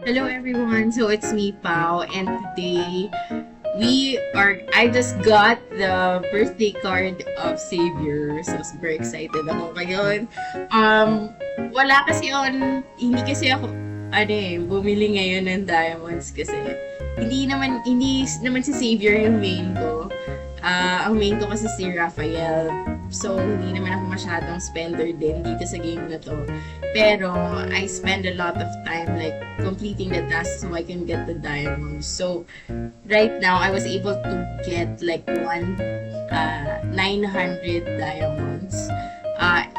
Hello everyone, so it's me Pao, and today I just got the birthday card of Xavier, so super excited ako ngayon. Wala kasi hindi kasi ako, bumili ngayon ng diamonds kasi hindi naman si Xavier yung main ko. Ang main ko kasi si Raphael. So, hindi naman ako masyadong spender din dito sa game na to. Pero, I spend a lot of time like completing the tasks so I can get the diamonds. So, right now, I was able to get like 900 diamonds.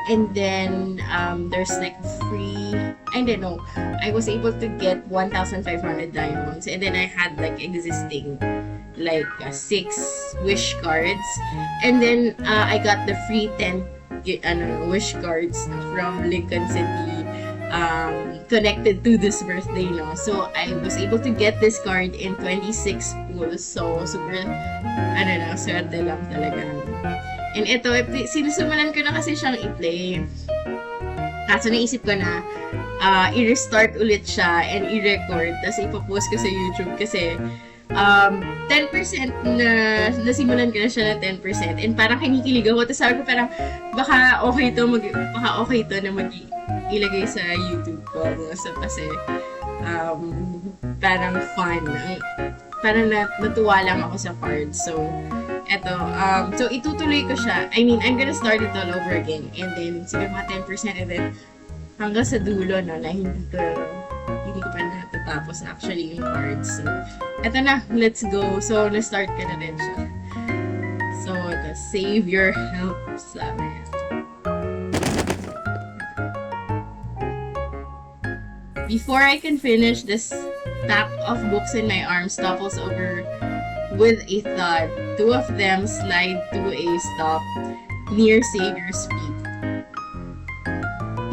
And then, there's like free, I don't know, I was able to get 1,500 diamonds. And then I had like existing like 6 wish cards, and then I got the free 10 wish cards from Lincoln City, connected to this birthday, no? So I was able to get this card in 26 pulls, so super swerte lang talaga. And ito, sinusumulan ko na kasi siyang i-play, kaso naisip ko na i-restart ulit siya and i-record, tapos ipopost ko sa YouTube kasi 10% na nasimulan ko na siya na 10%, and parang kinikilig ako, tapos sabi ko parang baka okay to na ilagay sa YouTube ko, so, kasi parang fun, parang natuwa lang ako sa cards. So eto, so itutuloy ko siya, I'm gonna start it all over again, and then siguro mga 10%, and then hanggang sa dulo, no, na hindi ko pa natatapos actually yung cards. So, eto na, let's go. So, na-start ka na rin siya. So, the save your help, sabi. Before I can finish, this stack of books in my arms topples over with a thud. 2 of them slide to a stop near Xavier's feet.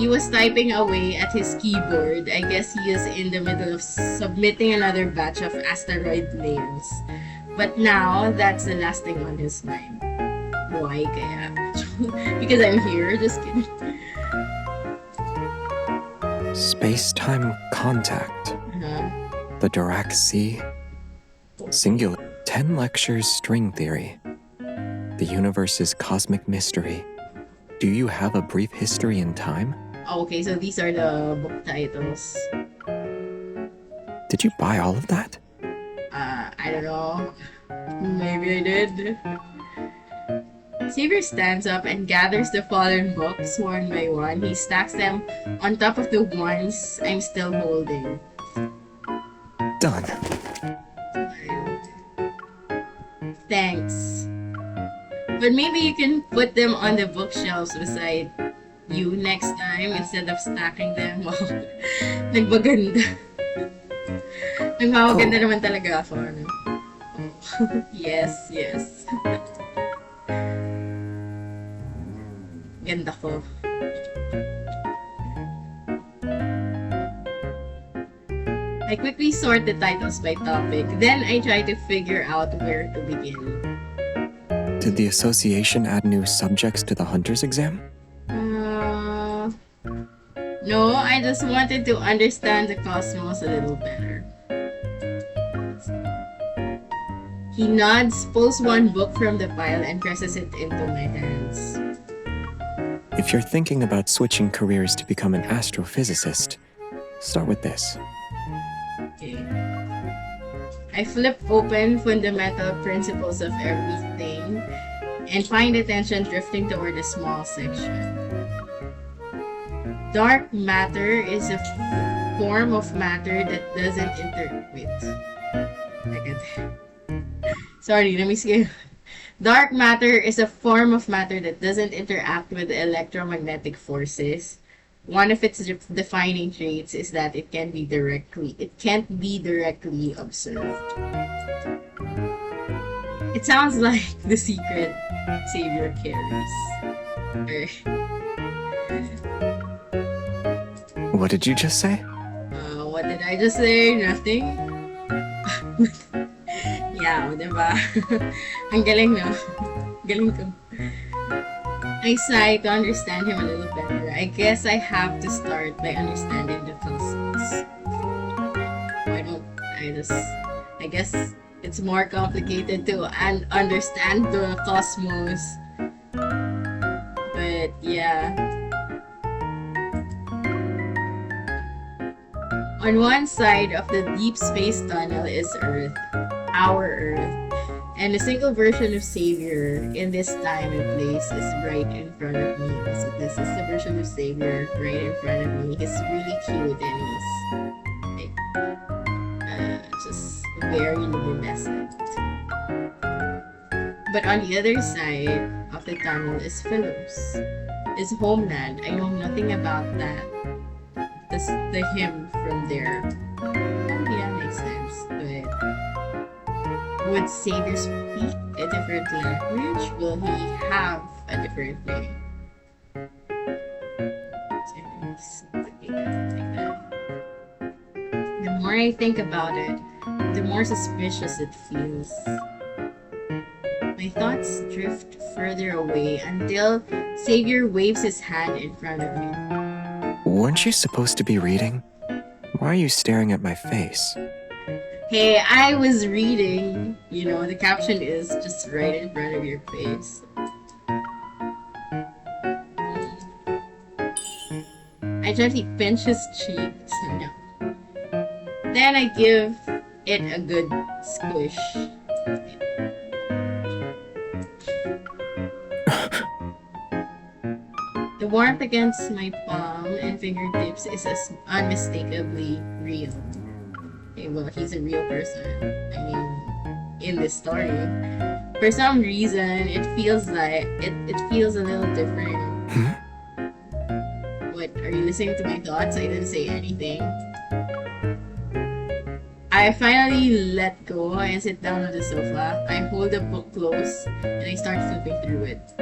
He was typing away at his keyboard. I guess he is in the middle of submitting another batch of asteroid names. But now, that's the last thing on his mind. Why kaya? Because I'm here? Just kidding. Space-time contact. The Dirac Sea. Singular. 10 lectures string theory. The universe's cosmic mystery. Do you have a brief history in time? Okay, so these are the book titles. Did you buy all of that? I don't know. Maybe I did. Xavier stands up and gathers the fallen books one by one. He stacks them on top of the ones I'm still holding. Done. Thanks. But maybe you can put them on the bookshelves beside you next time instead of stacking them. Wow. Nagbaganda. Nagmamaganda naman talaga ako. Ano? Yes. Ganda ko. I quickly sort the titles by topic. Then I try to figure out where to begin. Did the association add new subjects to the Hunter's exam? No, I just wanted to understand the cosmos a little better. He nods, pulls one book from the pile, and presses it into my hands. If you're thinking about switching careers to become an astrophysicist, start with this. Okay. I flip open Fundamental Principles of Everything and find attention drifting toward a small section. Dark matter is a form of matter that doesn't Sorry, let me see. Dark matter is a form of matter that doesn't interact with electromagnetic forces. One of its defining traits is that it can't be directly observed. It sounds like the secret Xavier carries. What did you just say? What did I just say? Nothing? Yeah, diba? Ang galing, no? Galing ko. I sigh to understand him a little better. I guess I have to start by understanding the cosmos. I guess it's more complicated to understand the cosmos. But yeah. On one side of the deep space tunnel is Earth, our Earth, and a single version of Xavier in this time and place is right in front of me. So this is the version of Xavier right in front of me. He's really cute and he's like, just very luminescent. But on the other side of the tunnel is Philip's, his homeland. I know nothing about that. The him from there. Oh yeah, makes sense. But would Xavier speak a different language? Will he have a different name? The more I think about it, the more suspicious it feels. My thoughts drift further away until Xavier waves his hand in front of me. Weren't you supposed to be reading? Why are you staring at my face? Hey, I was reading. You know, the caption is just right in front of your face. I gently pinch his cheeks. No. Then I give it a good squish. The warmth against my palm and fingertips is as unmistakably real. Okay, well, he's a real person. I mean, in this story. For some reason, it feels like it feels a little different. What, are you listening to my thoughts? I didn't say anything. I finally let go and sit down on the sofa. I hold the book close and I start flipping through it.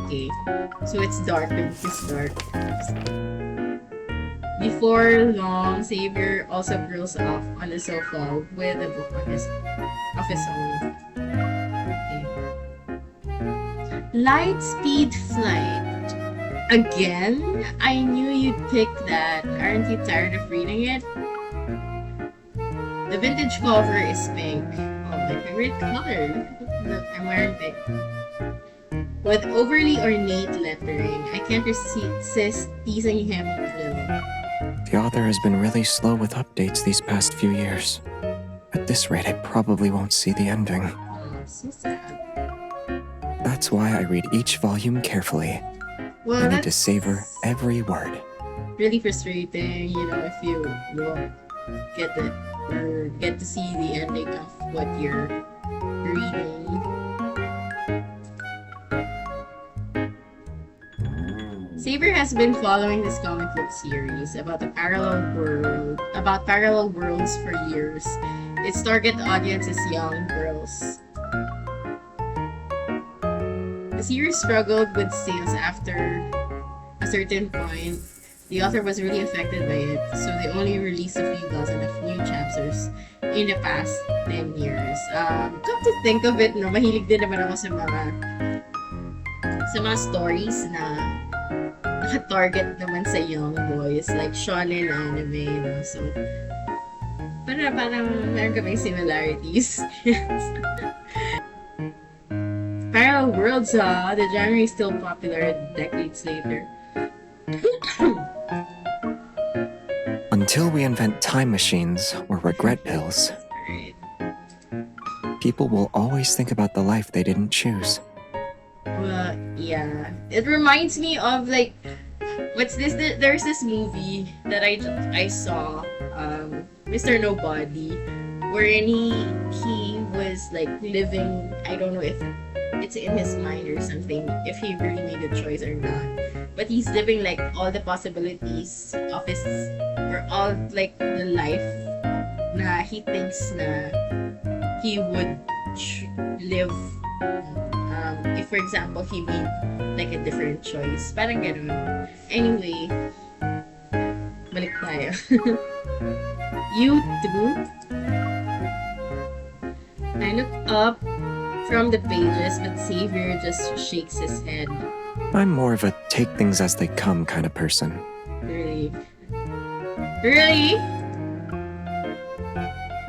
Okay, so it's dark, but it's dark. Before long, Xavier also curls off on the sofa with a book of his own. Okay. Light speed flight. Again? I knew you'd pick that. Aren't you tired of reading it? The vintage cover is pink. Oh, my favorite color. Look, I'm wearing pink. With overly ornate lettering, I can't resist teasing him a little. The author has been really slow with updates these past few years. At this rate, I probably won't see the ending. Oh, so sad. That's why I read each volume carefully. Well, I need to savor every word. Really frustrating, you know, if you won't get to see the ending of what you're reading. Xavier has been following this comic book series about parallel worlds for years. Its target audience is young girls. The series struggled with sales after a certain point. The author was really affected by it, so they only released a few dozen of new chapters in the past 10 years. Come to think of it, no, mahilig din naman ako sa mga stories na naka-target naman sa young boys, like shonen anime, no? So, parang meron kaming similarities. Parallel worlds, the genre is still popular decades later. Until we invent time machines or regret pills, people will always think about the life they didn't choose. Well, yeah. It reminds me of like, what's this? There's this movie that I saw, Mr. Nobody, wherein he was like living. I don't know if it's in his mind or something, if he really made a choice or not. But he's living like all the possibilities of his, or all like the life na he thinks na he would live. If for example he made like a different choice, parang ganun. Anyway, balik tayo. You too? I look up from the pages, but Xavier just shakes his head. I'm more of a take things as they come kind of person. Really. Really?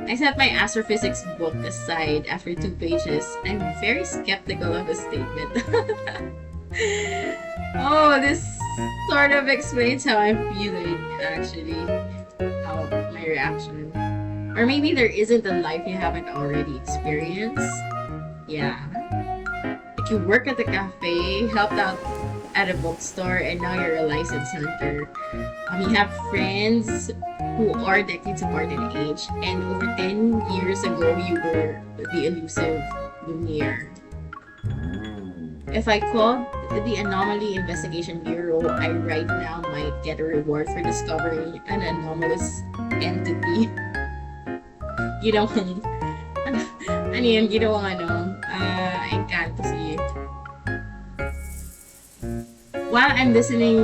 I set my astrophysics book aside after 2 pages. I'm very skeptical of the statement. Oh, this sort of explains how I'm feeling, actually. How my reaction. Or maybe there isn't a life you haven't already experienced. Yeah. Like you work at a cafe, helped out at a bookstore, and now you're a licensed hunter. You have friends who are decades apart in age, and over 10 years ago, you were the elusive Lumiere. If I called the Anomaly Investigation Bureau, I right now might get a reward for discovering an anomalous entity. Ginawang, ano yun, ginawang engkanto si while I'm listening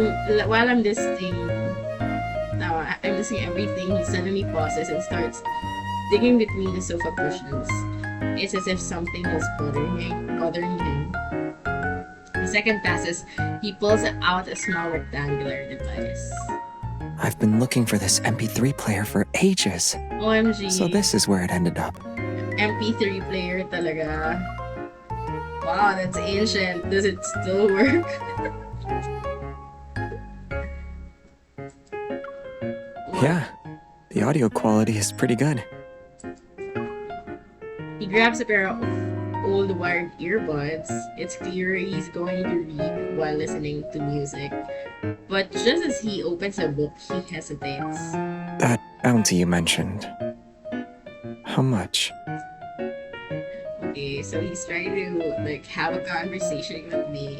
everything, he suddenly pauses and starts digging between the sofa cushions. It's as if something was bothering him. The second passes, he pulls out a small rectangular device. I've been looking for this MP3 player for ages. OMG. So this is where it ended up. MP3 player talaga. Wow, that's ancient. Does it still work? Yeah, the audio quality is pretty good. He grabs a pair of old wired earbuds. It's clear he's going to read while listening to music. But just as he opens a book, he hesitates. That bounty you mentioned. How much? Okay, so he's trying to have a conversation with me.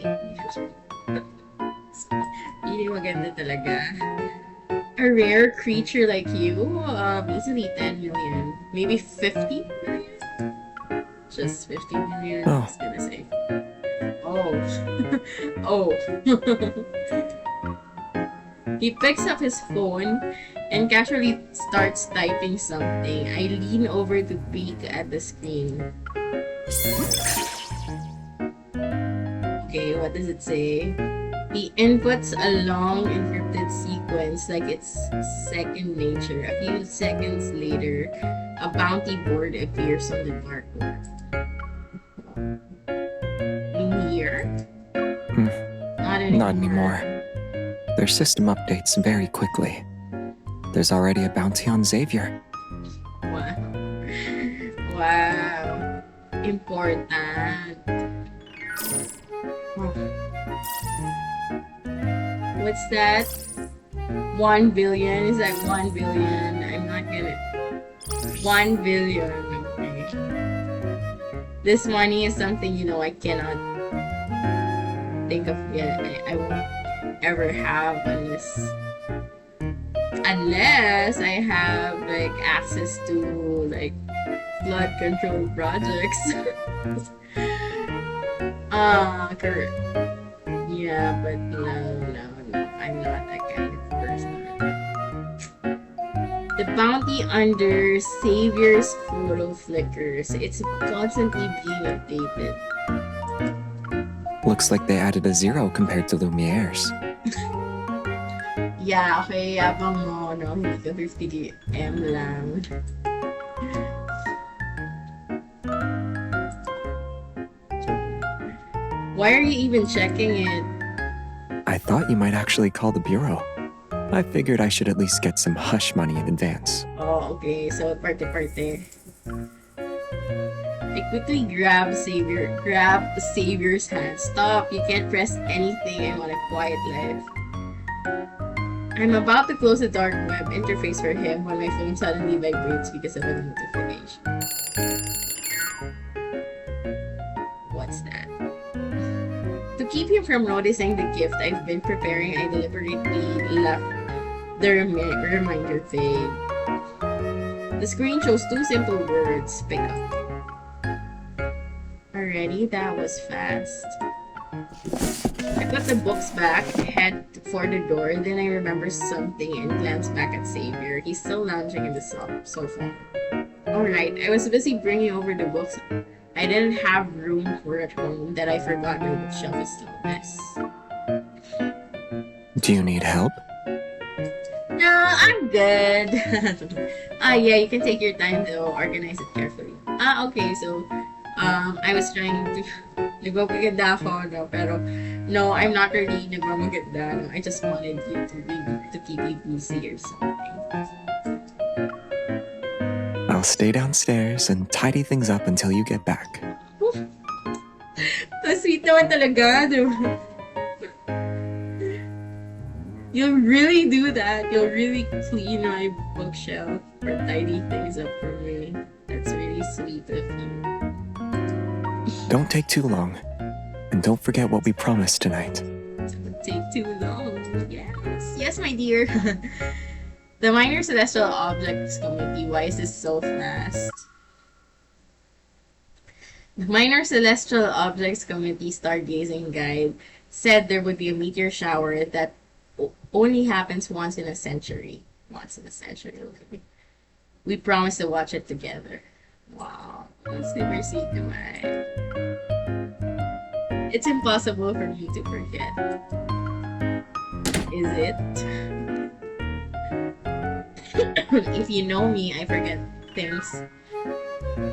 Hindi maganda talaga. A rare creature like you, easily 10 million. Maybe 50 million? Just 50 million, I was gonna say. Oh. Oh. He picks up his phone and casually starts typing something. I lean over to peek at the screen. Okay, what does it say? He inputs a long encrypted sequence like it's second nature. A few seconds later, a bounty board appears on the dark web. Lumiere? Not anymore. Their system updates very quickly. There's already a bounty on Xavier. Wow. Wow. Important. What's that? 1 billion? Is that 1 billion? I'm not gonna. 1 billion. Okay. This money is something, I cannot think of yet. I won't ever have unless I have access to flood control projects. Correct. Yeah, but no, I'm not that kind of person. The bounty under Xavier's photo flickers. It's constantly being updated. Looks like they added a 0 compared to Lumiere's. Yeah, okay, yabang mo, no? Hindi ka 50M lang. Why are you even checking it? I thought you might actually call the bureau. I figured I should at least get some hush money in advance. Oh, okay. So, parte-parte. I quickly grab Xavier's hand. Stop! You can't press anything. I want a quiet life. I'm about to close the dark web interface for him when my phone suddenly vibrates because of a notification. What's that? To keep him from noticing the gift I've been preparing, I deliberately left the reminder vague. The screen shows 2 simple words: pick up. Alrighty, that was fast. I put the books back, head for the door, then I remember something and glance back at Xavier. He's still lounging in the sofa. Alright, I was busy bringing over the books I didn't have room for at home that I forgot my bookshelf is still a mess. Do you need help? No, I'm good. Yeah, you can take your time to organize it carefully. Okay, so, I was trying to, nagpapaganda ako, no, pero, no, I'm not really nagpapaganda, no. I just wanted you to keep you busy or something. I'll stay downstairs and tidy things up until you get back. So sweet naman talaga, di ba? You'll really do that. You'll really clean my bookshelf or tidy things up for me. That's really sweet of you. Don't take too long. And don't forget what we promised tonight. Don't take too long. Yes. Yes, my dear. The Minor Celestial Objects Committee. Why is this so fast? The Minor Celestial Objects Committee Stargazing Guide said there would be a meteor shower that only happens once in a century. Once in a century, okay. We promised to watch it together. Wow. That's super sweet naman. It's impossible for me to forget. Is it? If you know me, I forget things.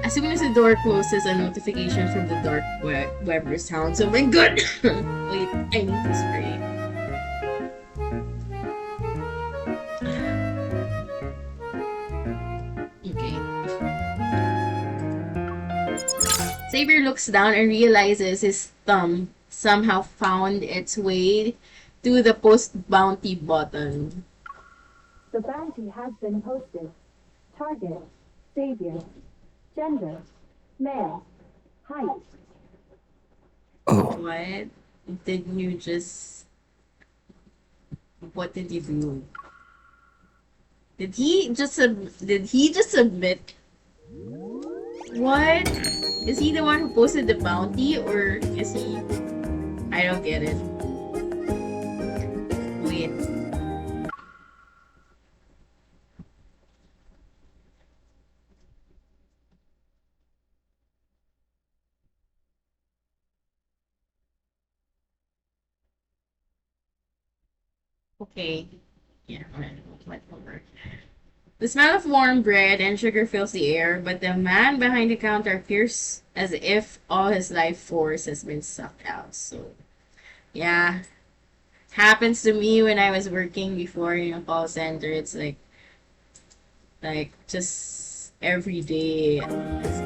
As soon as the door closes, a notification from the dark web sounds. Oh my god! Wait, I need to spray. Okay. Xavier looks down and realizes his thumb somehow found its way to the post bounty button. The bounty has been posted. Target, Xavier. Gender, male. Height. Oh, What? Didn't you just... What did you do? Did he just submit? What? Is he the one who posted the bounty, or is he... I don't get it. Wait. Okay. Yeah, whatever. The smell of warm bread and sugar fills the air, but the man behind the counter appears as if all his life force has been sucked out. So, yeah. Happens to me when I was working before in a call center. It's like just every day.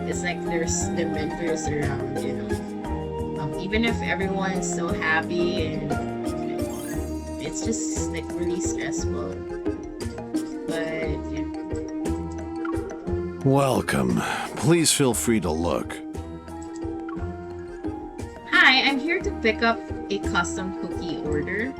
It's like there's the mentors around, you know. Even if everyone's so happy and it's just like really stressful. But yeah. Welcome. Please feel free to look. Hi, I'm here to pick up a custom cookie order.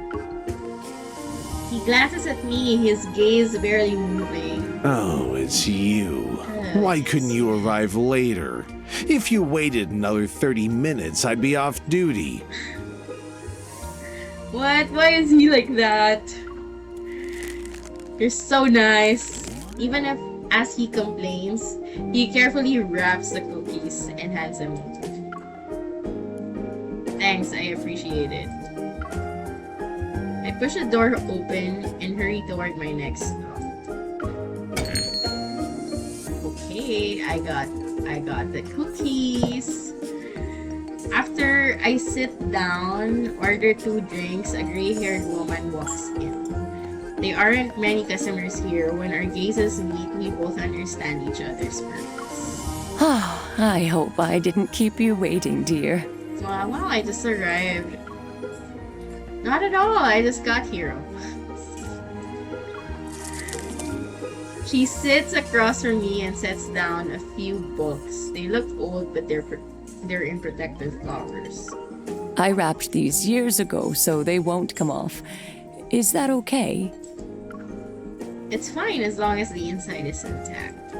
He glances at me, his gaze barely moving. Oh, it's you. Why couldn't you arrive later? If you waited another 30 minutes, I'd be off duty. What? Why is he like that? You're so nice. Even if, as he complains, he carefully wraps the cookies and hands them. Thanks, I appreciate it. I push the door open and hurry toward my next stop. Okay, I got the cookies. After I sit down, order 2 drinks, a gray-haired woman walks in. There aren't many customers here. When our gazes meet, we both understand each other's purpose. I hope I didn't keep you waiting, dear. Wow, I just arrived. Not at all, I just got here. She sits across from me and sets down a few books. They look old, but they're in protective covers. I wrapped these years ago, so they won't come off. Is that okay? It's fine as long as the inside is intact.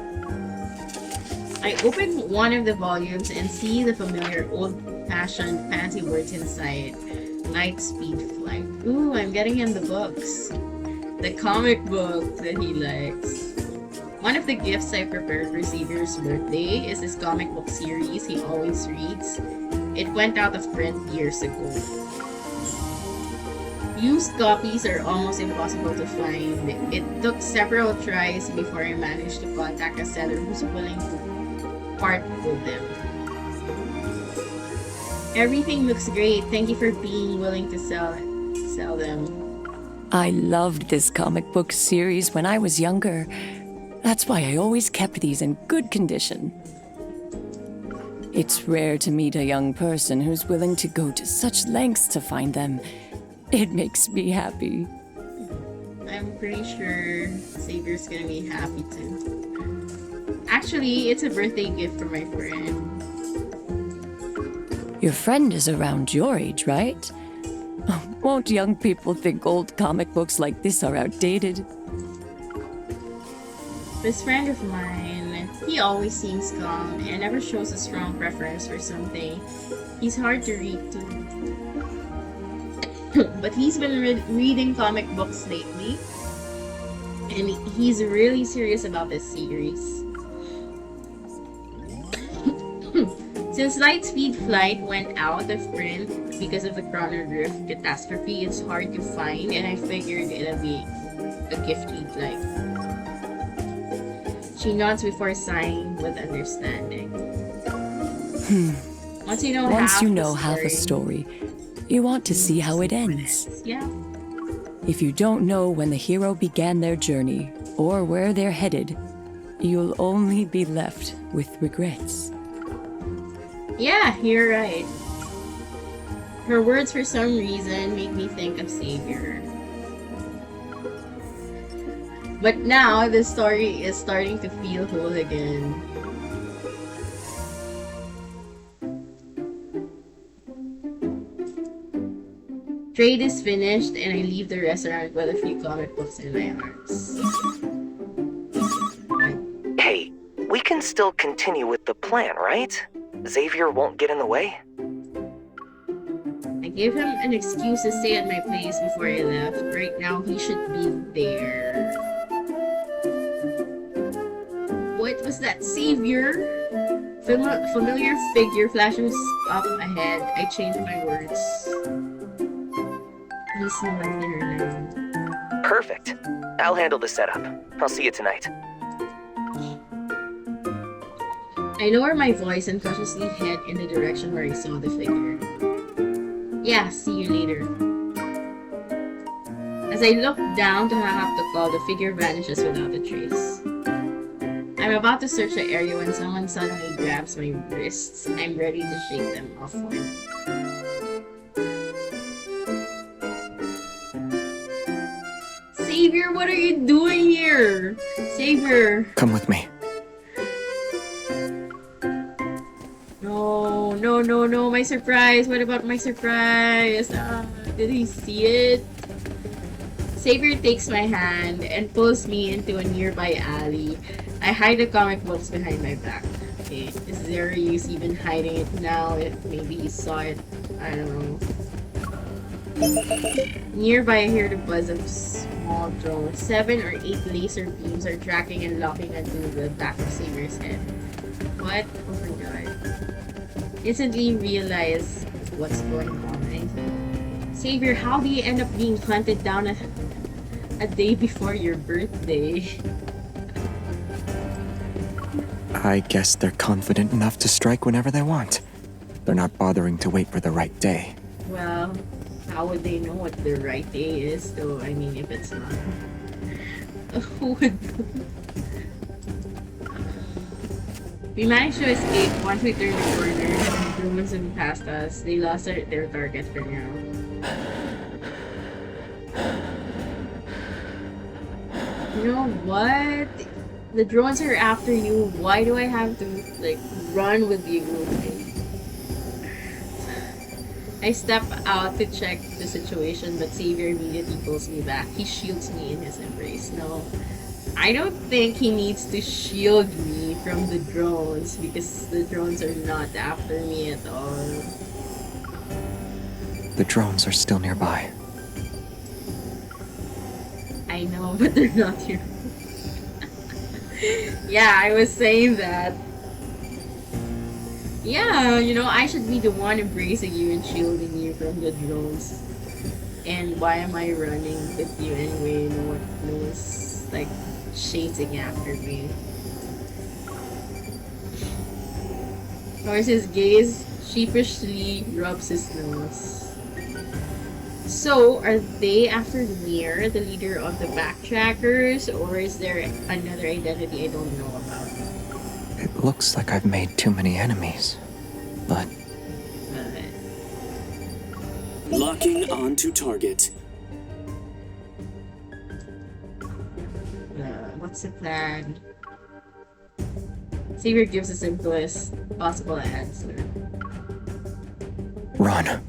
I open one of the volumes and see the familiar old-fashioned fancy words inside. Light speed flight. Ooh, I'm getting him the books. The comic book that he likes. One of the gifts I prepared for Xavier's birthday is this comic book series he always reads. It went out of print years ago. Used copies are almost impossible to find. It took several tries before I managed to contact a seller who's willing to part with them. Everything looks great. Thank you for being willing to sell them. I loved this comic book series when I was younger. That's why I always kept these in good condition. It's rare to meet a young person who's willing to go to such lengths to find them. It makes me happy. I'm pretty sure Xavier's gonna be happy too. Actually, it's a birthday gift for my friend. Your friend is around your age, right? Won't young people think old comic books like this are outdated? This friend of mine, he always seems calm and never shows a strong preference for something. He's hard to read too. But he's been reading comic books lately, and he's really serious about this series. Since Lightspeed Flight went out of print because of the chronograph catastrophe, it's hard to find, and I figured it'd be a gift he'd like. She nods before sighing with understanding. Once you know half a story, you want to see how it ends. Yeah. If you don't know when the hero began their journey or where they're headed, you'll only be left with regrets. Yeah, you're right. Her words for some reason make me think of Xavier. But now the story is starting to feel whole again. Trade is finished and I leave the restaurant with a few comic books in my arms. Hey, we can still continue with the plan, right? Xavier won't get in the way? I gave him an excuse to stay at my place before I left. Right now, he should be there. What was that, Xavier? Familiar figure flashes up ahead. I changed my words. He's no my dinner now. Perfect. I'll handle the setup. I'll see you tonight. I lower my voice and cautiously head in the direction where I saw the figure. Yeah, see you later. As I look down to hang up the call, the figure vanishes without a trace. I'm about to search the area when someone suddenly grabs my wrists. I'm ready to shake them off for him. Xavier, what are you doing here? Xavier! Come with me. No, my surprise. What about my surprise? Did he see it? Xavier takes my hand and pulls me into a nearby alley. I hide the comic books behind my back. Okay, is there a use even hiding it now? Maybe he saw it. I don't know. Nearby, I hear the buzz of small drones. 7 or 8 laser beams are tracking and locking onto the back of Xavier's head. What? Oh my god. Instantly realize what's going on. Xavier, how do you end up being hunted down a day before your birthday? I guess they're confident enough to strike whenever they want. They're not bothering to wait for the right day. Well, how would they know what the right day is, though? I mean, if it's not. Who would... We managed to escape once we turned the corner. The drones have passed us. They lost their target for now. You know what? The drones are after you. Why do I have to, like, run with you? I step out to check the situation, but Xavier immediately pulls me back. He shields me in his embrace. No, I don't think he needs to shield me from the drones because the drones are not after me at all. The drones are still nearby. I know, but they're not here. Yeah, I was saying that. Yeah, you know, I should be the one embracing you and shielding you from the drones. And why am I running with you anyway? No one's like chasing after me. Norris's gaze sheepishly rubs his nose. So, are they after Mir, the leader of the backtrackers, or is there another identity I don't know about? It looks like I've made too many enemies, but... Locking onto target. What's the plan? Xavier gives the simplest possible answer. Run.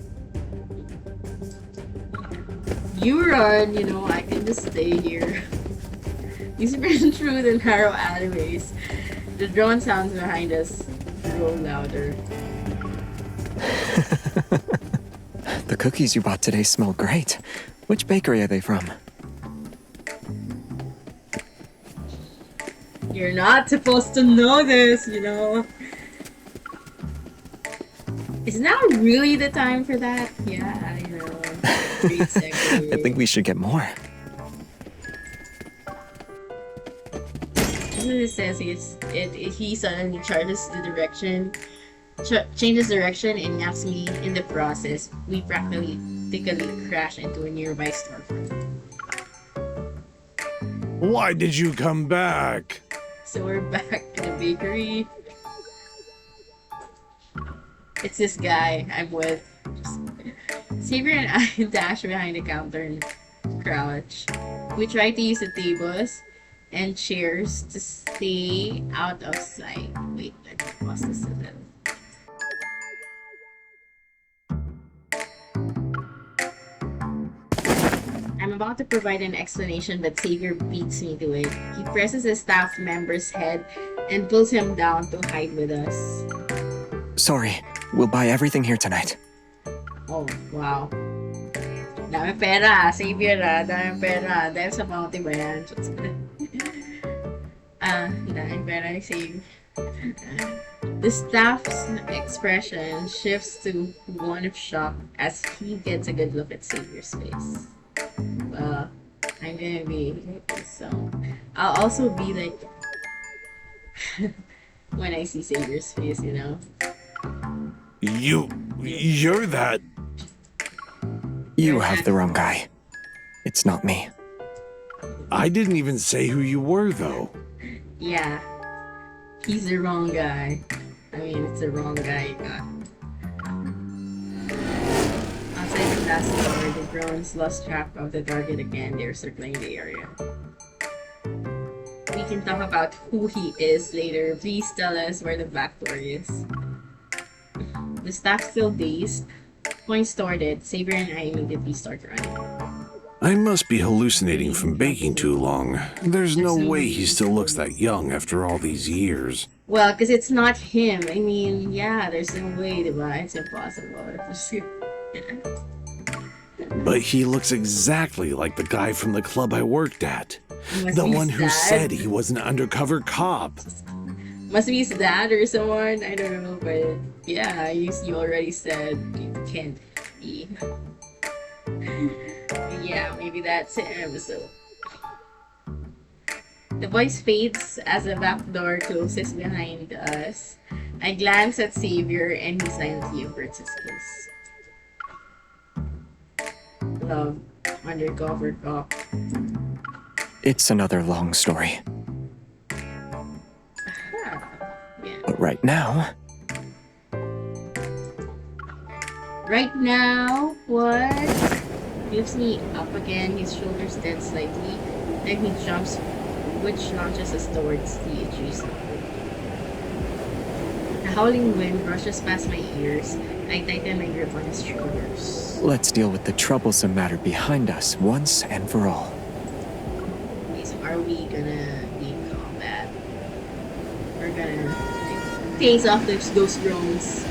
You run, you know, I can just stay here. He's been through the narrow alleyways. The drone sounds behind us grow louder. The cookies you bought today smell great. Which bakery are they from? You're not supposed to know this, you know. Is now really the time for that? Yeah, I know. Great segue. I think we should get more. It says he suddenly changes direction and knocks me in the process. We practically crash into a nearby storefront. Why did you come back? So we're back in the bakery. It's this guy I'm with. Xavier and I dash behind the counter and crouch. We try to use the tables and chairs to stay out of sight. Wait, let me pause this a little. I'm about to provide an explanation, but Xavier beats me to it. He presses a staff member's head and pulls him down to hide with us. Sorry, we'll buy everything here tonight. Oh, wow. Dami pera, Xavier dami pera. Dahil sa bounty ba yan? Dami pera ni Xavier. The staff's expression shifts to one of shock as he gets a good look at Xavier's face. Well, I'm gonna be so. I'll also be like when I see Xavier's face, you know. You're that. You have the wrong guy. It's not me. I didn't even say who you were, though. Yeah, he's the wrong guy. I mean, it's the wrong guy you got. Outside the glass door, the drones lost track of the target again. They're circling the area. We can talk about who he is later. Please tell us where the back door is. The staff still dazed. Points toward it. Xavier and I immediately start running. I must be hallucinating from baking too long. There's no way he still looks that young after all these years. Well, because it's not him. I mean, yeah, there's no way, diba? It's impossible. But he looks exactly like the guy from the club I worked at. The one who said he was an undercover cop. Must be his dad or someone. I don't know, but yeah, you already said it can't be. Yeah, maybe that's him. So the voice fades as the back door closes behind us. I glance at Xavier and he silently averts his kiss. Love, undercover cop. It's another long story. Yeah. But right now... Right now, what? Lifts me up again, his shoulders dead slightly, then he jumps, which launches us towards the adjacent. The howling wind rushes past my ears. I tighten my grip on his shoulders. Let's deal with the troublesome matter behind us once and for all. Okay, so are we gonna be in combat? We're gonna face off those drones.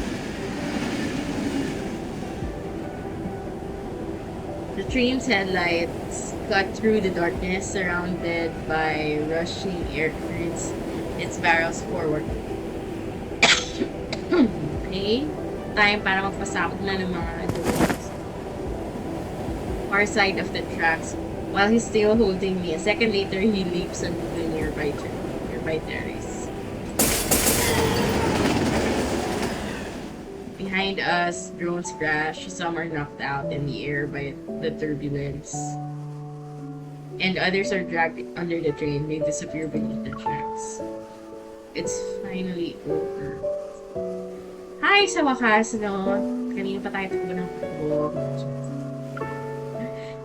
The train's headlights cut through the darkness, surrounded by rushing air currents. Its barrels forward. Okay, time para magpasakot na ng mga drones. far side of the tracks while he's still holding me. A second later, he leaps onto the nearby terrace. Behind us, drones crash. Some are knocked out in the air by the turbulence. And others are dragged under the train. They disappear beneath the tracks. It's finally over. Hi, sa wakas, no? Kanina pa tayo takbo ng takbo.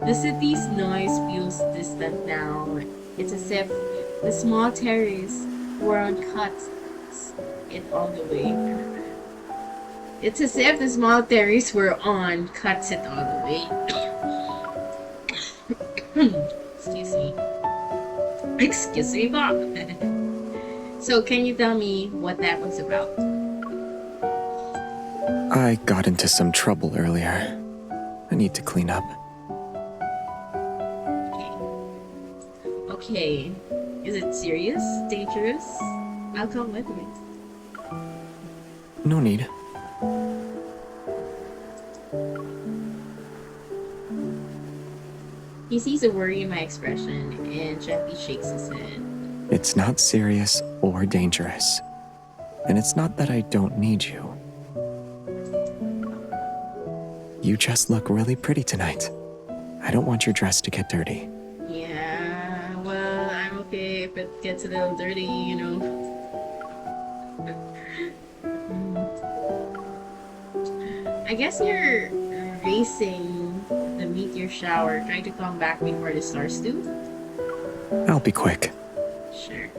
The city's noise feels distant now. It's as if the small terrace were on cuts it all the way. It's as if the small terrace were on cuts it all the way. Excuse me. Excuse me, Bob. So, can you tell me what that was about? I got into some trouble earlier. I need to clean up. Okay. Is it serious? Dangerous? I'll come with me. No need. He sees a worry in my expression and gently shakes his head. It's not serious or dangerous. And it's not that I don't need you. You just look really pretty tonight. I don't want your dress to get dirty. Yeah, well, I'm okay if it gets a little dirty, you know. I guess you're racing the meteor shower, trying to come back before the stars do? I'll be quick. Sure.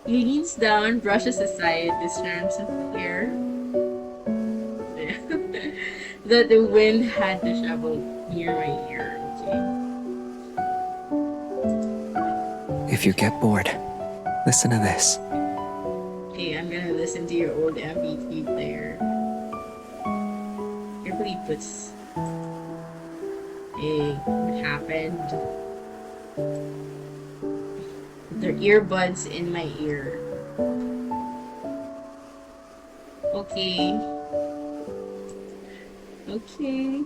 He leans down, brushes aside the strands of hair that the wind had disheveled near my ear. Okay. If you get bored, listen to this. Okay, I'm gonna listen to your old MP3 player. Carefully puts. Hey, what happened? Their earbuds in my ear. Okay. Okay.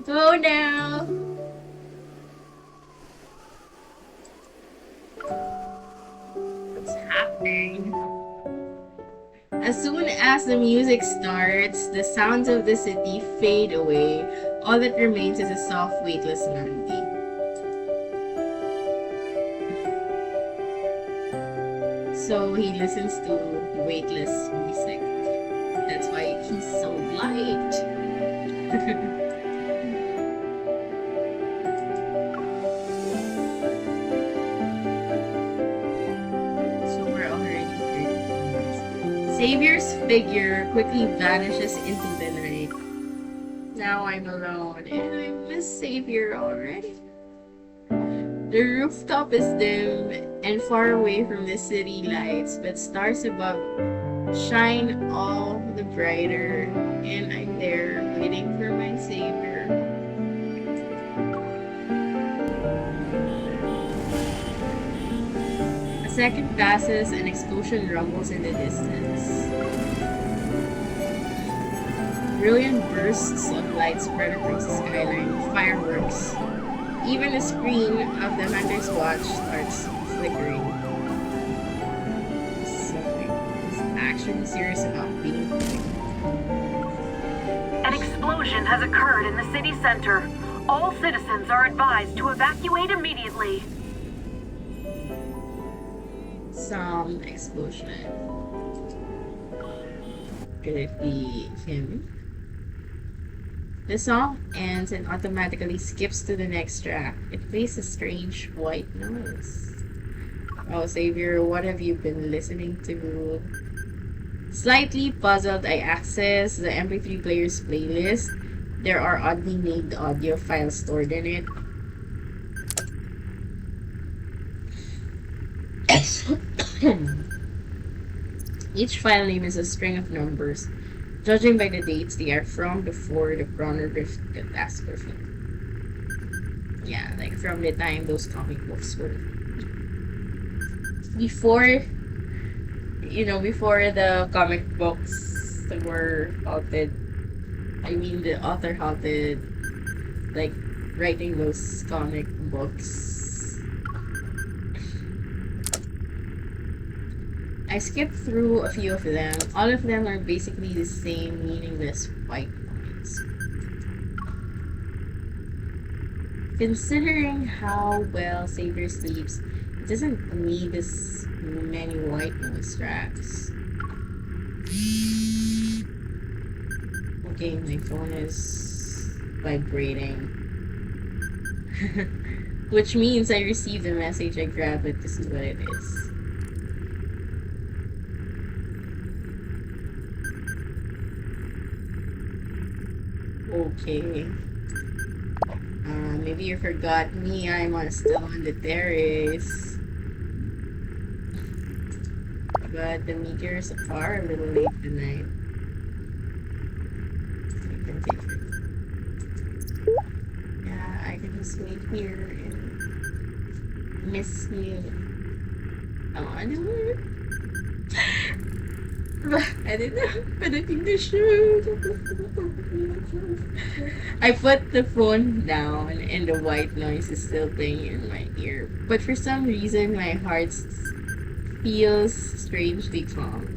Go now. What's happening? As soon as the music starts, the sounds of the city fade away. All that remains is a soft, weightless melody. So he listens to weightless music. That's why he's so light. So we're already 30 minutes. Xavier's figure quickly vanishes into the night. Now I'm alone and I miss Xavier already. The rooftop is dim and far away from the city lights, but stars above shine all the brighter, and I'm there waiting for my savior. A second passes, an explosion rumbles in the distance. Brilliant bursts of light spread across the skyline, fireworks. Even the screen of the hunter's watch starts flickering. He's actually serious about being quick. An explosion has occurred in the city center. All citizens are advised to evacuate immediately. Some explosion. Could it be him? The song ends and automatically skips to the next track. It plays a strange white noise. Oh, Xavier, what have you been listening to? Slightly puzzled, I access the MP3 player's playlist. There are oddly named audio files stored in it. Each file name is a string of numbers. Judging by the dates, they are from before the Chronograph catastrophe. Yeah, like from the time those comic books were. Before you know, before the comic books were halted, I mean, the author halted, like, writing those comic books. I skipped through a few of them. All of them are basically the same meaningless white noise. Considering how well Savior sleeps, it doesn't need as many white noise tracks. Okay, my phone is vibrating. Which means I received a message. I grab it to see what it is. Okay. Maybe you forgot me. I'm still on the terrace. But the meteors are a little late tonight. I can take it. Yeah, I can just wait here and miss you. I'm on it. I didn't know anything to shoot. I put the phone down and the white noise is still playing in my ear. But for some reason, my heart feels strangely calm.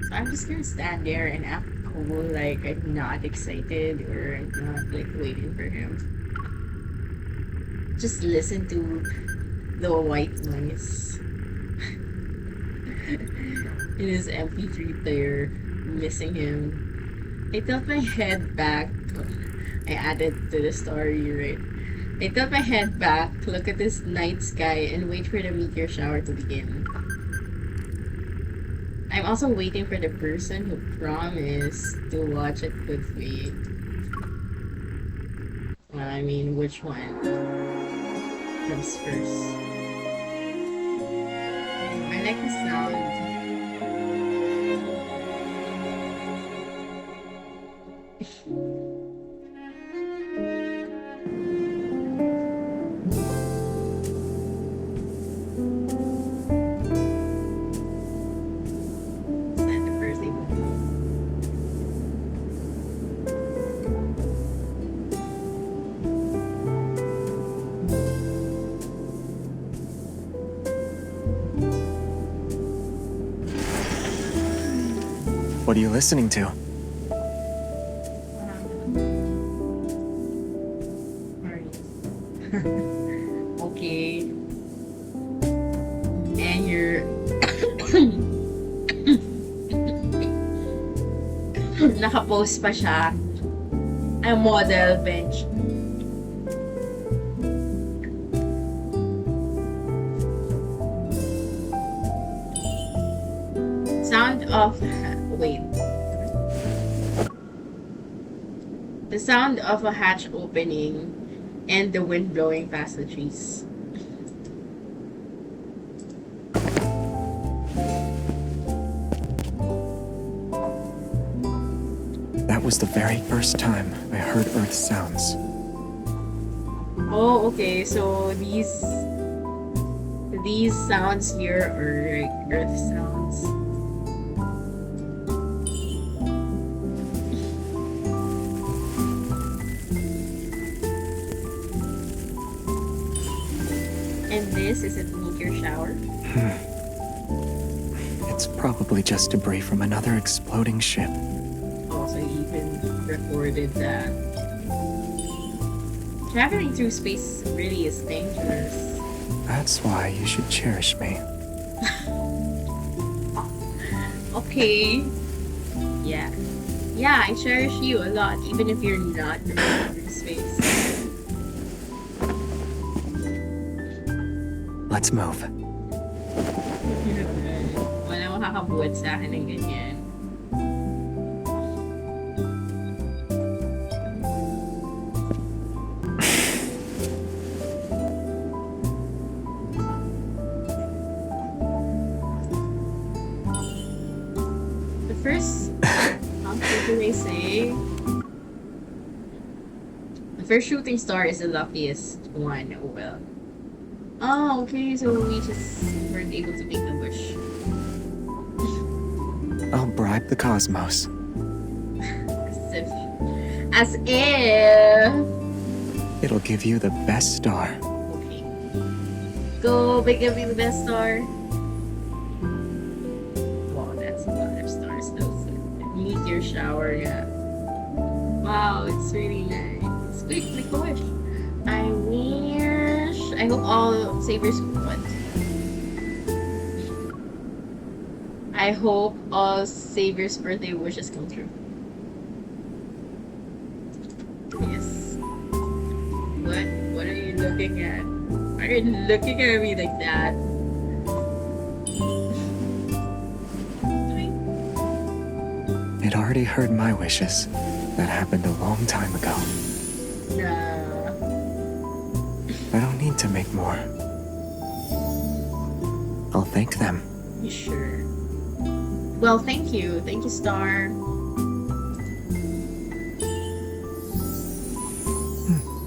So I'm just gonna stand there and act cool, like I'm not excited or I'm not like waiting for him. Just listen to the white noise in his MP3 player, missing him. I tilt my head back. I added to the story, right? I tilt my head back, look at this night sky, and wait for the meteor shower to begin. I'm also waiting for the person who promised to watch it with me. Well, I mean, which one comes first? I like the sound. What are you listening to? Okay. And you're naka-post pa siya. A model bench. Sound of wait. The sound of a hatch opening and the wind blowing past the trees. That was the very first time I heard Earth sounds. Oh, okay. So these sounds here are like Earth sounds. And this is a meteor shower. It's probably just debris from another exploding ship. Also, even recorded that. Traveling through space really is dangerous. That's why you should cherish me. Okay. Yeah. Yeah, I cherish you a lot, even if you're not traveling through space. Let's move. Walang makakabuhat sa akin ng ganyan. The first, what did I say? The first shooting star is the luckiest one. Oh well. Oh, okay, so we just weren't able to make the wish. I'll bribe the cosmos. As if. It'll give you the best star. Okay. Go, give me the best star. Wow, that's a lot of stars. Those meteor shower, yeah. Wow, it's really nice. Quick, make a wish. I hope all Savior's what? I hope all Savior's birthday wishes come true. Yes. What are you looking at? Why are you looking at me like that? It already heard my wishes. That happened a long time ago. Nah. I don't need to make more. I'll thank them. You sure? Well, thank you. Thank you, Star.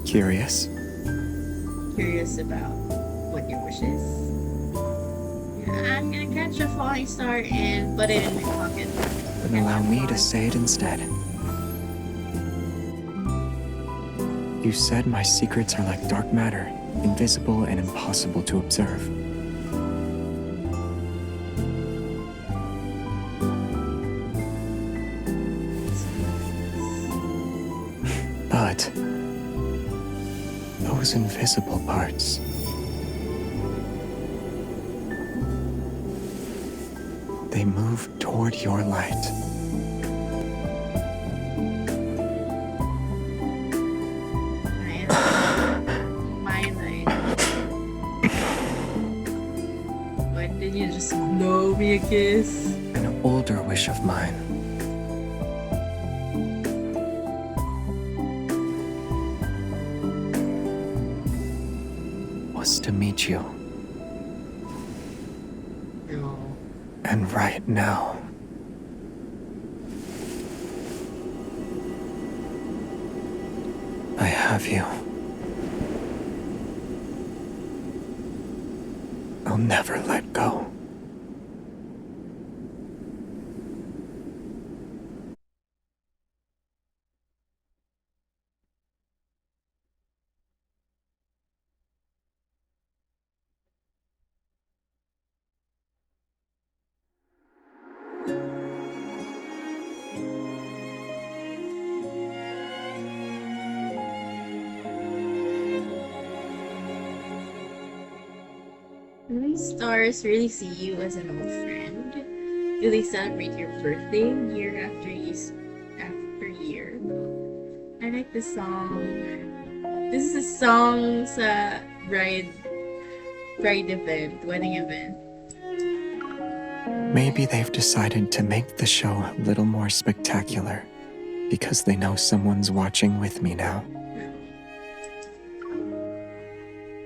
Curious? Curious about what your wish is? Yeah, I'm gonna catch a falling star and put it in my pocket. Then allow me to say it instead. You said my secrets are like dark matter, invisible and impossible to observe. But those invisible parts, they move toward your light. My light. Why didn't you just blow me a kiss? An older wish of mine. Was to meet you. No. And right now, I have you. I'll never let go. Do these stars really see you as an old friend? Do they celebrate your birthday year after year? I like the song. This is a song's bride event, wedding event. Maybe they've decided to make the show a little more spectacular because they know someone's watching with me now.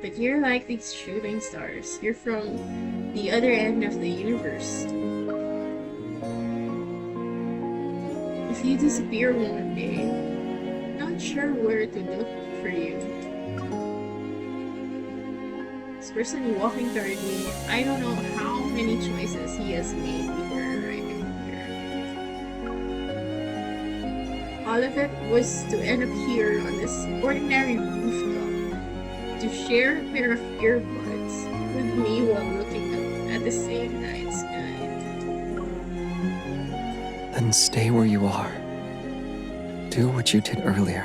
But you're like these shooting stars. You're from the other end of the universe. If you disappear one day, not sure where to look for you. This person walking toward me, I don't know how many choices he has made before arriving here. All of it was to end up here on this ordinary rooftop, to share a pair of earbuds with me while looking up at the same night sky. Then stay where you are. Do what you did earlier.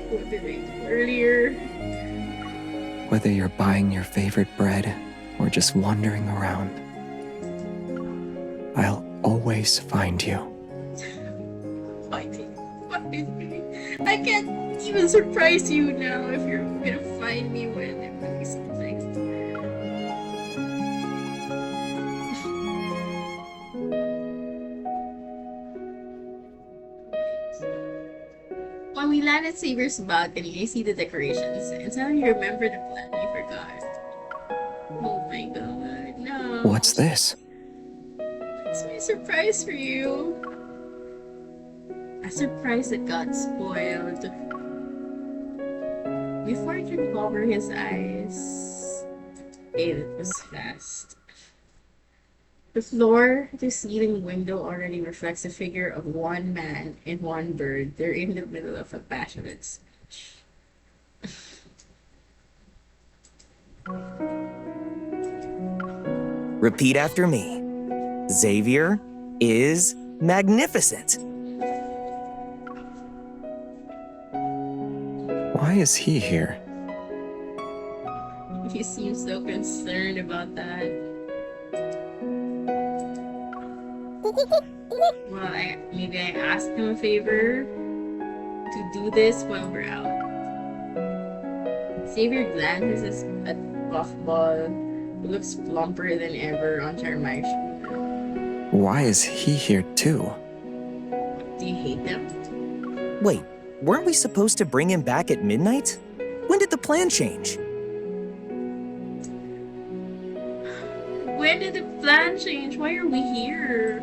What did I do earlier? Whether you're buying your favorite bread or just wandering around, I'll always find you. Find me. I can't even surprise you now if you're gonna find me when I'm doing something. When we land at Xavier's balcony, I see the decorations and suddenly remember the plan I forgot. Oh my god, no. What's this? It's my surprise for you. A surprise that got spoiled. Before I can cover his eyes. It was fast. The floor-to-ceiling window already reflects the figure of one man and one bird. They're in the middle of a passionate speech. Repeat after me. Xavier is magnificent. Why is he here? He seems so concerned about that. Well, maybe I asked him a favor to do this while we're out. Xavier glances at Puffball, who looks plumper than ever on Charmai's shoulder. Why is he here too? Do you hate them? Wait, weren't we supposed to bring him back at midnight? When did the plan change? When did the plan change? Why are we here?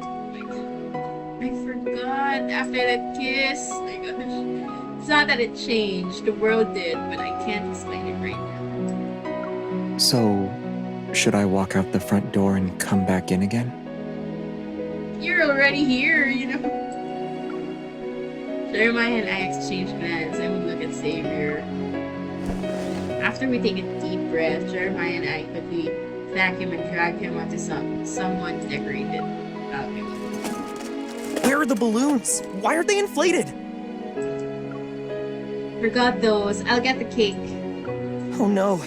I forgot. After that kiss, oh my gosh. It's not that it changed. The world did, but I can't explain it right now. So, should I walk out the front door and come back in again? You're already here, you know. Jeremiah and I exchange glance and we look at Xavier. After we take a deep breath, Jeremiah and I quickly thank him and drag him onto somewhat decorated balcony. Where are the balloons? Why are they inflated? Forgot those. I'll get the cake. Oh no,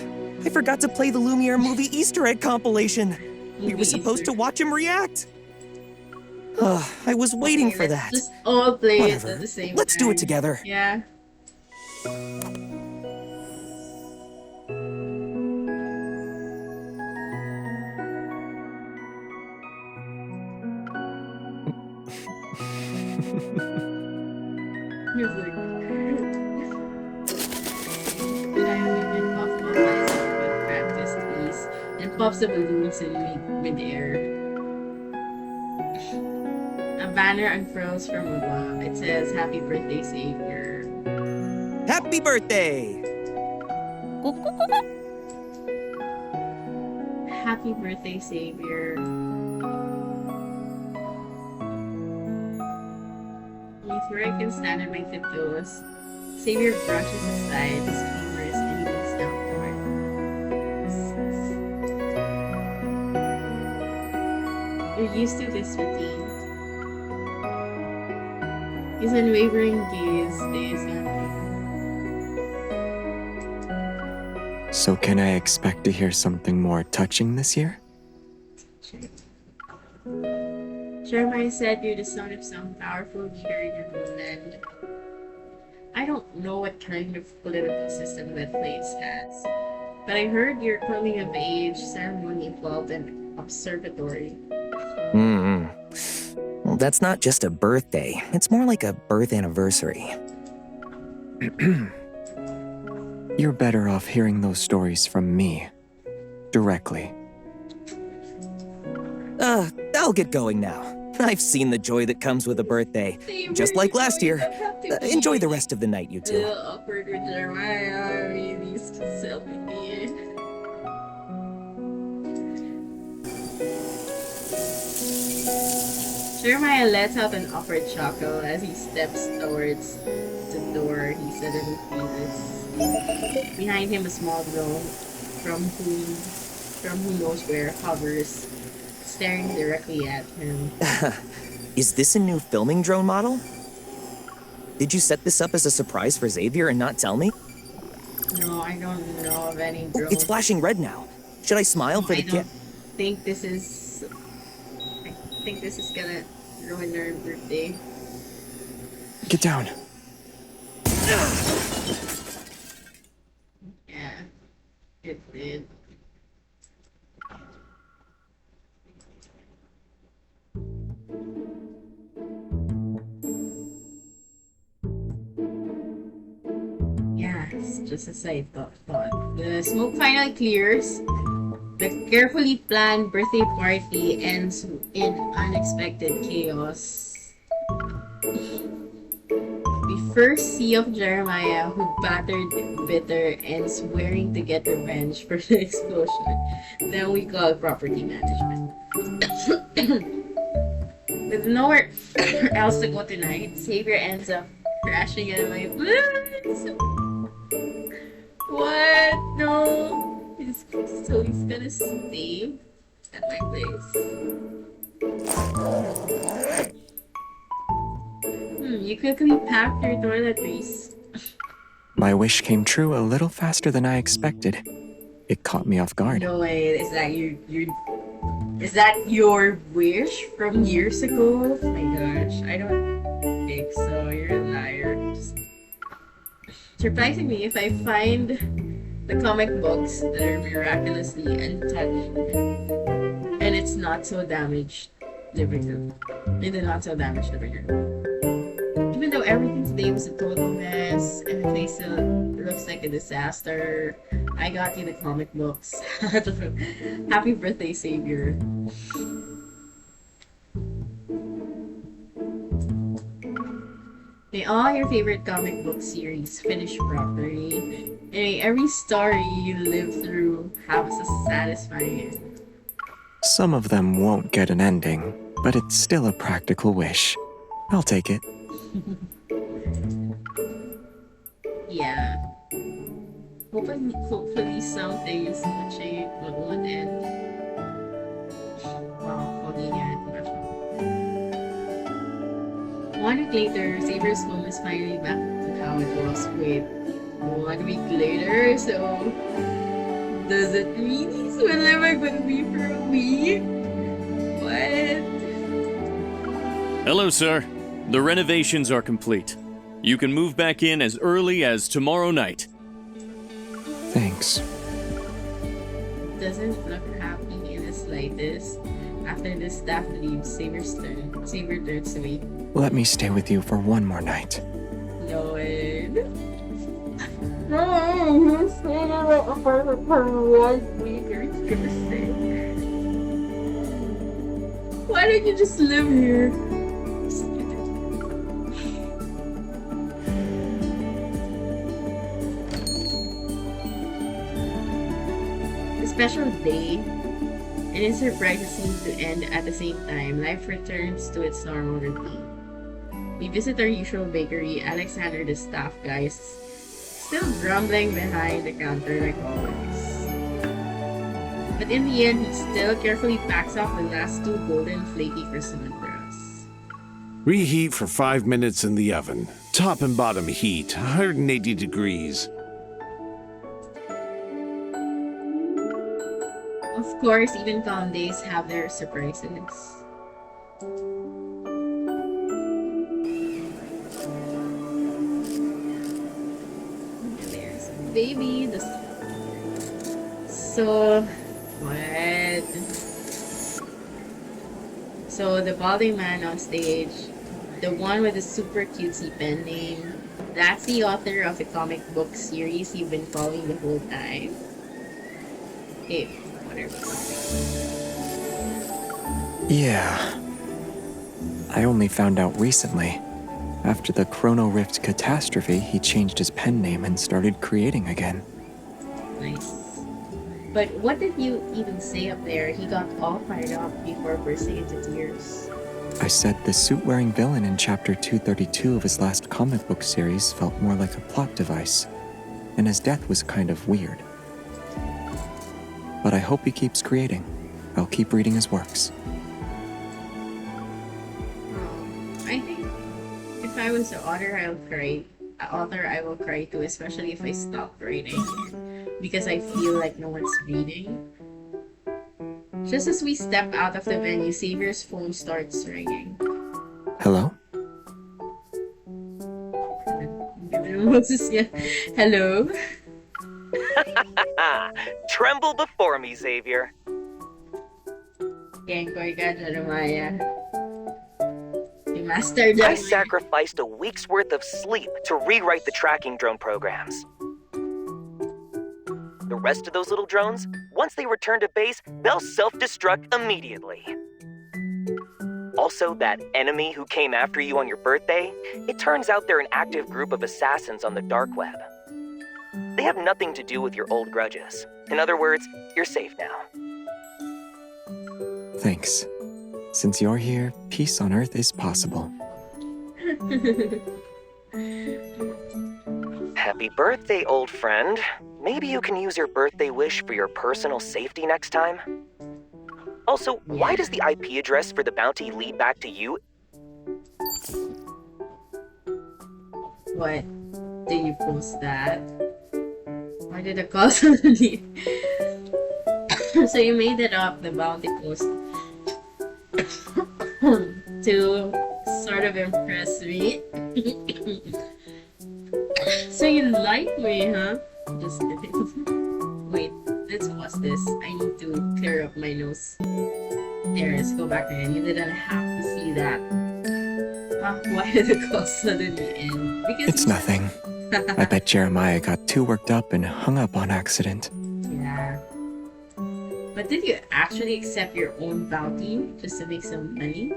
I forgot to play the Lumiere movie Easter egg compilation. We were supposed to watch him react. I was waiting for that. Just all play Whatever. it at the same time. Let's do it together. Yeah. Pops the balloons in mid-air. A banner unfurls from above. It says, "Happy birthday, Xavier." Happy birthday! Happy birthday, Xavier. Before I can stand on my tiptoes, Xavier brushes aside his fingers and he leans down toward me. You're used to this routine. His unwavering gaze stays on me. So can I expect to hear something more touching this year? Jeremiah said you're the son of some powerful leader in your homeland. I don't know what kind of political system that place has, but I heard your coming of age ceremony involved an observatory. Well, that's not just a birthday. It's more like a birth anniversary. You're better off hearing those stories from me. Directly. I'll get going now. I've seen the joy that comes with a birthday. Just like last year. Enjoy the rest of the night, you two. Little awkward with Jeremiah. Really needs to selfie me. Jeremiah lets out an awkward chuckle as he steps towards the door he suddenly feels. Behind him, a small drone from who knows where hovers, staring directly at him. Is this a new filming drone model? Did you set this up as a surprise for Xavier and not tell me? No, I don't know of any drones. It's flashing red now. Should I smile for the kid? I think this is gonna ruin their birthday. Get down. Yeah, it did. Yeah, it's just as I thought. The smoke finally clears. The carefully planned birthday party ends in unexpected chaos. first see of Jeremiah, who battered bitter and swearing to get revenge for the explosion. Then we call property management. With nowhere else to go tonight, Xavier ends up crashing at my place. What? No. He's gonna stay at my place. You quickly packed your toiletries. My wish came true a little faster than I expected. It caught me off guard. No way. Is that your wish from years ago? Oh my gosh. I don't think so. You're a liar. Surprisingly, if I find the comic books that are miraculously untouched and it's not so damaged, even though everything today was a total mess and the place still looks like a disaster, I got you the comic books. Happy birthday, Xavier. May all your favorite comic book series finish properly. And may every story you live through have a satisfying end. Some of them won't get an ending, but it's still a practical wish. I'll take it. Yeah. Hopefully something is watching would end. Wow, okay, yeah. 1 week later, Xavier's home is finally back to how it was. Wait, 1 week later? So, does it mean he's never gonna be for a week? What? Hello, sir. The renovations are complete. You can move back in as early as tomorrow night. Thanks. Doesn't look happy in the slightest. After the staff leaves, Xavier turns to me. Let me stay with you for one more night. No way. No, you're staying in my apartment for 1 week. You're gonna stay. Why don't you just live here? A special day. It is surprising to end at the same time. Life returns to its normal routine. We visit our usual bakery. Alexander, the staff guy, is still grumbling behind the counter like always. But in the end, he still carefully packs off the last 2 golden flaky persimmon for us. Reheat for 5 minutes in the oven. Top and bottom heat, 180 degrees. Of course, even calm days have their surprises. There's a baby. So, what? So, the balding man on stage, the one with the super cutesy pen name, that's the author of the comic book series you've been following the whole time. Okay. Yeah. I only found out recently. After the Chrono Rift catastrophe, he changed his pen name and started creating again. Nice. But what did you even say up there? He got all fired up before bursting into tears. I said the suit-wearing villain in chapter 232 of his last comic book series felt more like a plot device, and his death was kind of weird. But I hope he keeps creating. I'll keep reading his works. I think if I was the author, I will cry too, especially if I stop writing. Because I feel like no one's reading. Just as we step out of the venue, Xavier's phone starts ringing. Hello? Hello? Tremble before me, Xavier. Kenkoy ka, Jeremiah. Master Jeremiah. I sacrificed a week's worth of sleep to rewrite the tracking drone programs. The rest of those little drones, once they return to base, they'll self-destruct immediately. Also, that enemy who came after you on your birthday, it turns out they're an active group of assassins on the dark web. They have nothing to do with your old grudges. In other words, you're safe now. Thanks. Since you're here, peace on Earth is possible. Happy birthday, old friend. Maybe you can use your birthday wish for your personal safety next time? Also, why does the IP address for the bounty lead back to you? What? Did you post that? Why did the call suddenly? So you made it up, the bounty post, to sort of impress me. So you like me, huh? Just kidding. Wait, let's pause this. I need to clear up my nose. There, let's go back again. You didn't have to see that. Why did the call suddenly end? Because It's nothing. I bet Jeremiah got too worked up and hung up on accident. Yeah. But did you actually accept your own bounty just to make some money?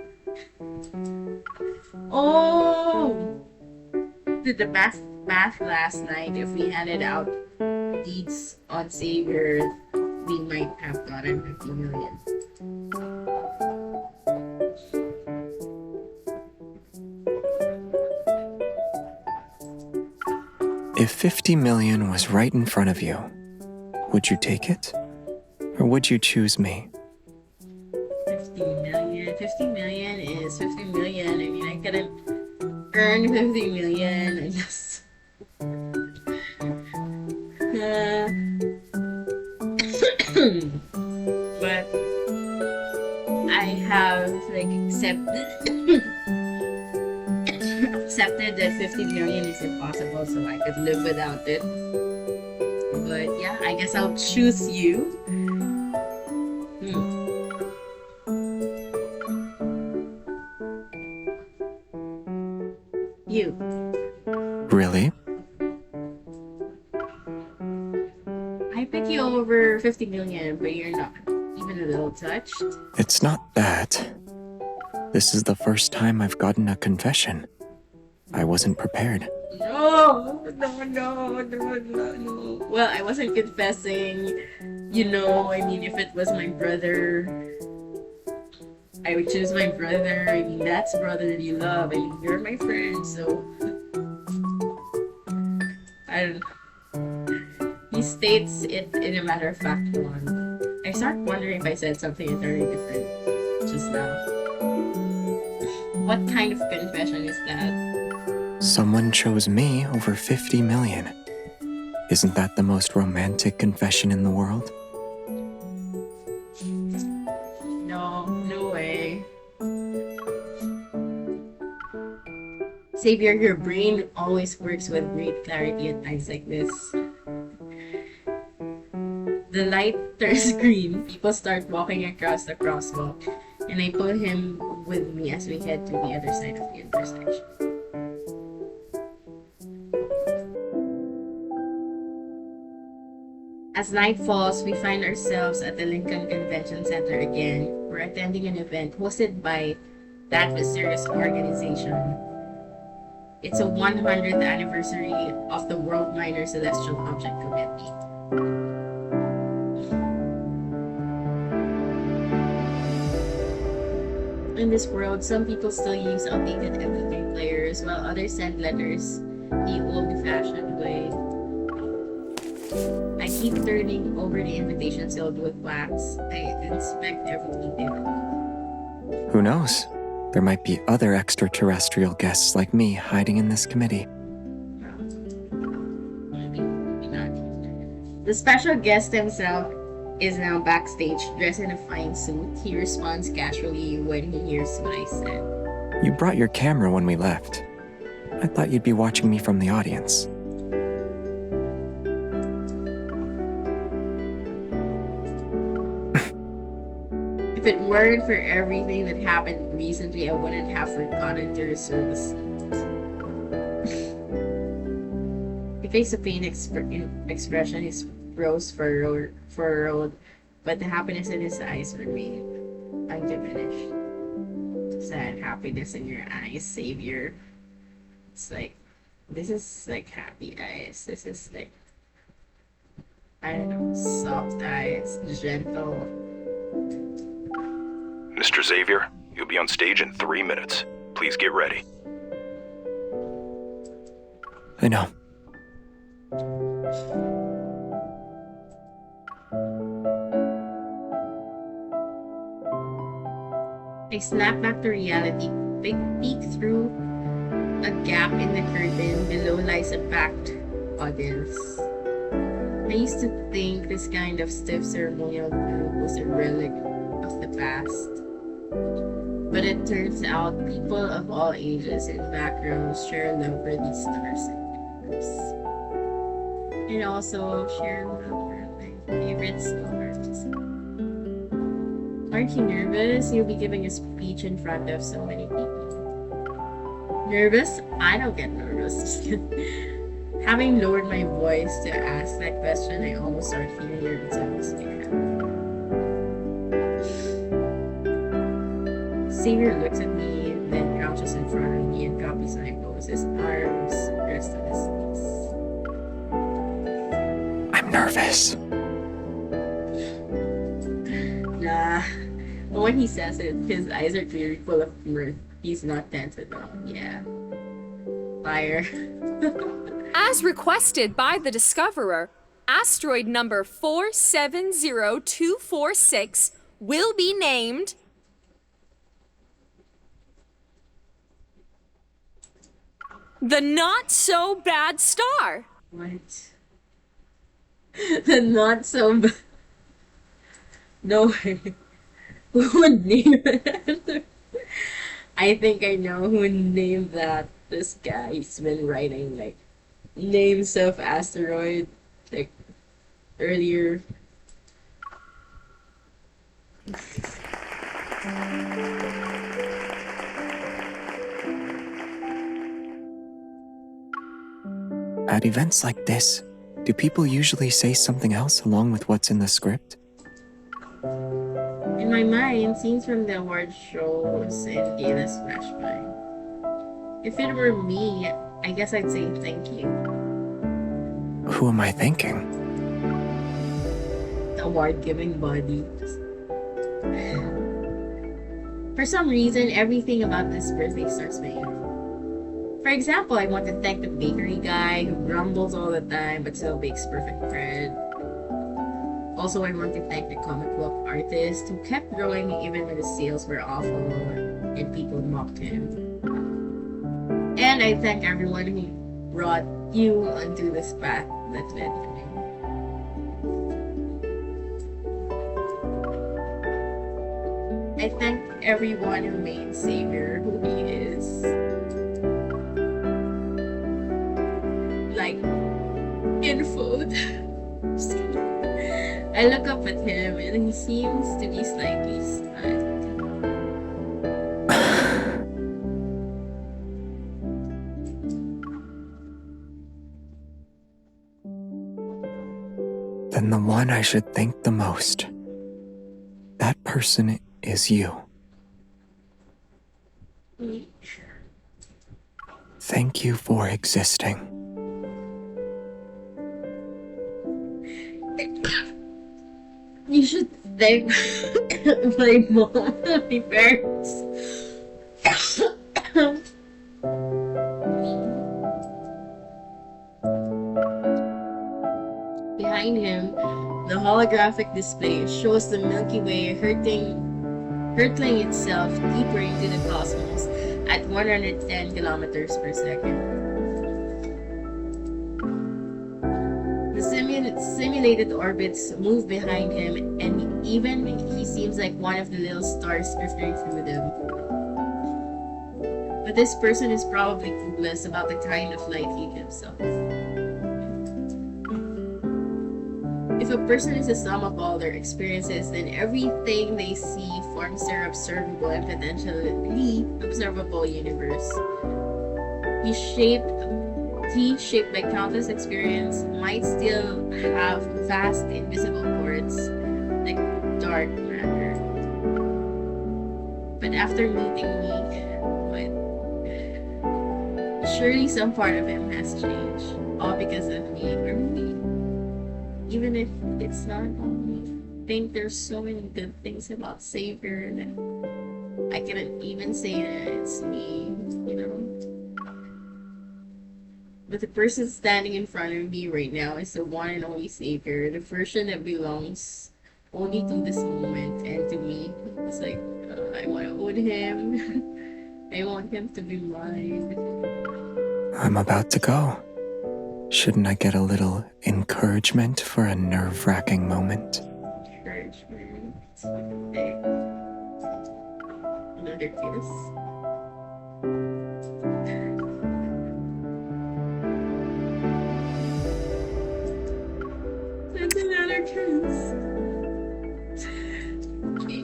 Oh! Did the math last night, if we handed out deeds on Xavier, we might have gotten 50 million. If 50 million was right in front of you, would you take it? Or would you choose me? 50 million? 50 million is 50 million. I mean, I couldn't earn 50 million and just... but I have like accepted that 50 million is impossible, so I could live without it. But yeah, I guess I'll choose you. You. Really? I pick you over 50 million, but you're not even a little touched. It's not that. This is the first time I've gotten a confession. I wasn't prepared. No. Well, I wasn't confessing. You know, I mean, if it was my brother, I would choose my brother. I mean, that's brotherly love. I mean, you're my friend, so... I don't know. He states it in a matter-of-fact form. I start wondering if I said something entirely different just now. What kind of confession is that? Someone chose me over 50 million. Isn't that the most romantic confession in the world? No way. Xavier, your brain always works with great clarity at times like this. The light turns green, people start walking across the crosswalk, and I pull him with me as we head to the other side of the intersection. As night falls, we find ourselves at the Lincoln Convention Center again. We're attending an event hosted by that mysterious organization. It's a 100th anniversary of the World Minor Celestial Object Committee. In this world, some people still use outdated MP3 players, while others send letters the old-fashioned way. I keep turning over the invitation sealed with wax. I inspect every detail. Who knows? There might be other extraterrestrial guests like me hiding in this committee. Maybe not. The special guest himself is now backstage, dressed in a fine suit. He responds casually when he hears what I said. You brought your camera when we left. I thought you'd be watching me from the audience. If it weren't for everything that happened recently, I wouldn't have forgotten to reserve a seat. He faced a pain expression, his brows furrowed, but the happiness in his eyes remained undiminished. sad happiness in your eyes, Savior. It's like, this is like happy eyes. This is like, I don't know, soft eyes, gentle. Mr. Xavier, you'll be on stage in 3 minutes. Please get ready. I know. I snap back to reality, peek through a gap in the curtain. Below lies a packed audience. I used to think this kind of stiff ceremonial group was a relic of the past. But it turns out people of all ages and backgrounds share love for these stars and universe. And also share love for my favorite stars. Aren't you nervous? You'll be giving a speech in front of so many people. Nervous? I don't get nervous. Having lowered my voice to ask that question, I almost started feeling nervous at the Savior looks at me, then crouches in front of me and copies my pose, his arms rest on his knees. I'm nervous. Nah. But when he says it, his eyes are clearly full of mirth. He's not tense at all. Yeah. Fire. As requested by the Discoverer, asteroid number 470246 will be named the Not So Bad Star. What? The not so bad. No way. Who would name it? I think I know who would name that. This guy's been writing like names of asteroid like earlier. At events like this, do people usually say something else along with what's in the script? In my mind, scenes from the award shows and galas flash by. If it were me, I guess I'd say thank you. Who am I thanking? The award-giving body. For some reason, everything about this birthday starts with you. For example, I want to thank the bakery guy who grumbles all the time but still bakes perfect bread. Also, I want to thank the comic book artist who kept drawing even when the sales were awful and people mocked him. And I thank everyone who brought you onto this path that led to me. I thank everyone who made Xavier who he is. Like, in food. I look up at him and he seems to be slightly stunned. Then the one I should thank the most. That person is you. Thank you for existing. You should thank my mom and my parents. Behind him, the holographic display shows the Milky Way hurtling itself deeper into the cosmos at 110 kilometers per second. The simulated orbits move behind him, and even he seems like one of the little stars drifting through them. But this person is probably clueless about the kind of light he gives off. If a person is the sum of all their experiences, then everything they see forms their observable and potentially observable universe. He, shaped by countless experience, might still have vast invisible chords like dark matter. But after meeting me, but surely some part of him has changed. All because of me, or maybe even if it's not about me. I think there's so many good things about Xavier that I couldn't even say that it's me, you know. But the person standing in front of me right now is the one and only Xavier, the version that belongs only to this moment and to me. It's like, I want to own him. I want him to be mine. I'm about to go. Shouldn't I get a little encouragement for a nerve-wracking moment? Encouragement. Okay. Another kiss. That's another kiss.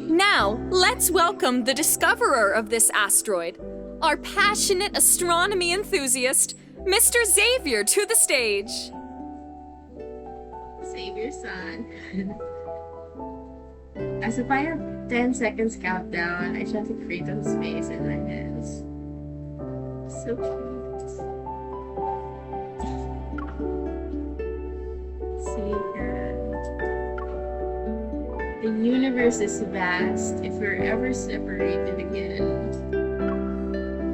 Now, let's welcome the discoverer of this asteroid, our passionate astronomy enthusiast, Mr. Xavier, to the stage. Xavier-san. As if I have 10 seconds countdown, I try to create a space in my hands. So cute. Xavier. The universe is vast if we're ever separated again.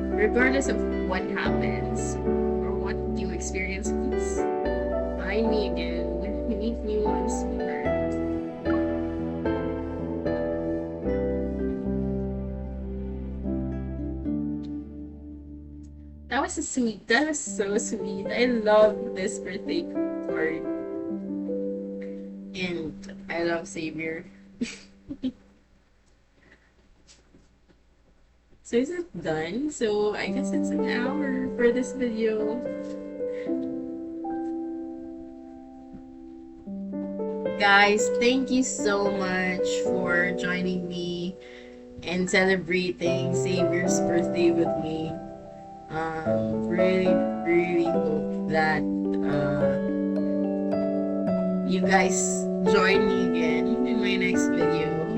Regardless of what happens or what you experience, please find me again. Meet me once more. That was so sweet. That was so sweet. I love this birthday card. And I love Xavier. So is it done? So I guess it's an hour for this video. Guys, thank you so much for joining me and celebrating Xavier's birthday with me. Really hope that you guys join me again in my next video.